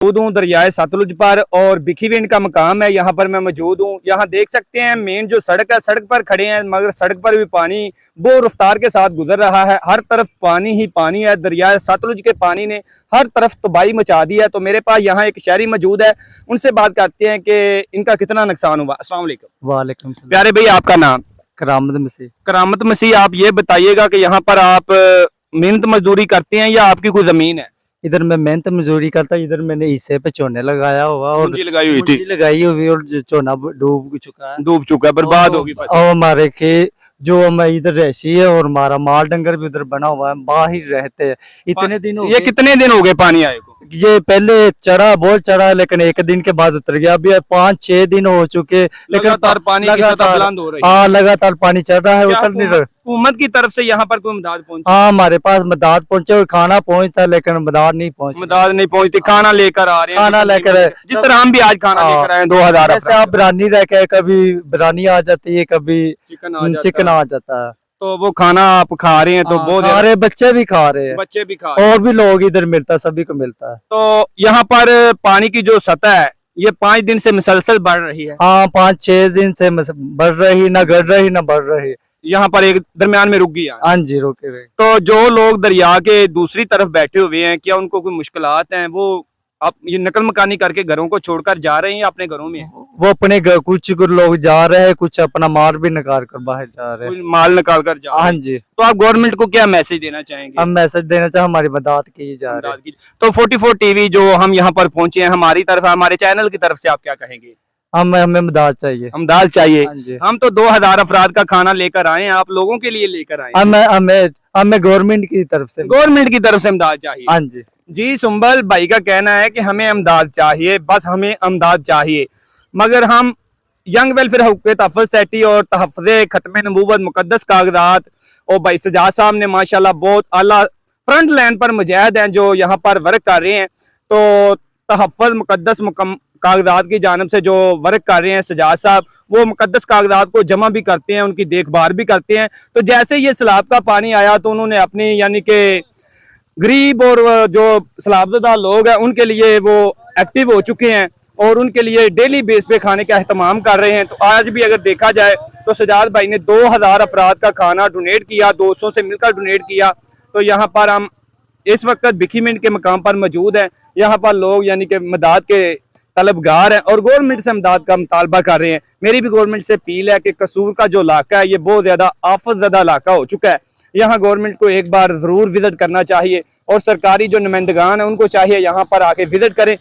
हूँ दरियाए सतलुज पर और भिखीविंड का मकाम है, यहाँ पर मैं मौजूद हूँ। यहाँ देख सकते हैं मेन जो सड़क है, सड़क पर खड़े हैं मगर सड़क पर भी पानी बहुत रफ्तार के साथ गुजर रहा है। हर तरफ पानी ही पानी है। दरियाए सतलुज के पानी ने हर तरफ तबाही मचा दी है। तो मेरे पास यहाँ एक शहरी मौजूद है, उनसे बात करते हैं कि इनका कितना नुकसान हुआ। अस्सलाम वालेकुम। वालेकुम सलाम। प्यारे भाई, आपका नाम? करामत मसीह। करामत मसीह, आप ये बताइएगा कि यहाँ पर आप मेहनत मजदूरी करते हैं या आपकी कोई जमीन है? इधर मैं मेहनत मजदूरी करता, इधर मैंने हिस्से पे चोने लगाया हुआ और पूंजी लगाई हुई थी, लगाई हुई और चोना डूब चुका है, डूब चुका है, बर्बाद होगी फसल। और हमारे के जो हम इधर रहसी है और हमारा माल डंगर भी उधर बना हुआ है, बाहर रहते हैं। इतने दिन हो ये गए, कितने दिन हो गए पानी आए को? ये पहले चढ़ा बहुत चढ़ा, लेकिन एक दिन के बाद उतर गया। अभी 5-6 दिन हो चुके, लेकिन लगातार पानी की सतह बुलंद हो रही है। हाँ, लगातार पानी चढ़ रहा है, क्या उतर नहीं रहा। हुकूमत की तरफ से यहाँ पर कोई मदद पहुंची? हाँ, हमारे पास मदद पहुंचे और खाना पहुंचता, लेकिन मदद नहीं पहुंची। मदद नहीं पहुंचती, खाना लेकर आ रहे हैं, खाना लेकर, जिस तरह हम भी आज खाना लेकर आए 2000। जैसे आप बिरयानी रह के, कभी बिरयानी आ जाती है, कभी चिकन आ जाता है, तो वो खाना आप खा रहे हैं तो बहुत खा रहे, बच्चे भी खा रहे हैं, बच्चे भी खा रहे हैं, और भी लोग इधर मिलता है, सभी को मिलता है। तो यहाँ पर पानी की जो सतह है ये 5 दिन से मुसलसल बढ़ रही है। हाँ, 5-6 दिन से बढ़ रही, ना घट रही ना बढ़ रही। यहाँ पर एक दरमियान में रुक गया। हाँ जी, रुके हुए। तो जो लोग दरिया के दूसरी तरफ बैठे हुए हैं, क्या उनको कोई मुश्किलात हैं? वो आप ये नकल मकानी करके घरों को छोड़कर जा रहे हैं या अपने घरों में? वो अपने कुछ लोग जा रहे हैं, कुछ अपना माल भी निकाल कर बाहर जा रहे हैं, माल निकाल कर जा रहे हैं। हाँ जी। तो आप गवर्नमेंट को क्या मैसेज देना चाहेंगे? हम मैसेज देना चाहे हमारी मदद की जा रही है। तो 44 टीवी जो हम यहाँ पर पहुंचे हैं, हमारी तरफ, हमारे चैनल की तरफ से आप क्या कहेंगे? हमें मदद चाहिए, मदद चाहिए। हाँ जी। हम तो 2000 अफराद का खाना लेकर आए हैं, आप लोगों के लिए लेकर आए हैं। हमें गवर्नमेंट की तरफ से, गवर्नमेंट की तरफ से इमदाद चाहिए। हाँ जी। जी, सुंबल भाई का कहना है कि हमें इमदाद चाहिए, बस हमें इमदाद चाहिए। मगर हम यंग वेलफेयर हुकूक तहफ़्फ़ुज़ सोसाइटी और तहफ़्फ़ुज़े ख़त्म नबूवत मुक़द्दस कागज़ात और भाई सजाद साहब ने माशाल्लाह बहुत आला फ्रंट लाइन पर मुजाहिद हैं जो यहाँ पर वर्क कर रहे हैं। तो तहफ़्फ़ुज़ मुक़द्दस कागज़ात की जानिब से जो वर्क कर रहे हैं सजाद साहब, वो मुक़द्दस कागज़ात को जमा भी करते हैं, उनकी देखभाल भी करते हैं। तो जैसे ये सैलाब का पानी आया तो उन्होंने अपनी यानी कि गरीब और जो सैलाबज़दा लोग हैं उनके लिए वो एक्टिव हो चुके हैं और उनके लिए डेली बेस पे खाने का एहतमाम कर रहे हैं। तो आज भी अगर देखा जाए तो सजाद भाई ने 2000 अफराद का खाना डोनेट किया, दोस्तों से मिलकर डोनेट किया। तो यहाँ पर हम इस वक्त भिखीविंड के मकाम पर मौजूद हैं। यहाँ पर लोग यानी कि मदद के तलबगार हैं और गवर्नमेंट से मदद का मुतालबा कर रहे हैं। मेरी भी गवर्नमेंट से अपील है कि कसूर का जो इलाका है ये बहुत ज़्यादा आफतज़दा इलाका हो चुका है। यहाँ गवर्नमेंट को एक बार ज़रूर विजिट करना चाहिए और सरकारी जो नुमाइंदगान है उनको चाहिए यहाँ पर आके विजिट करें।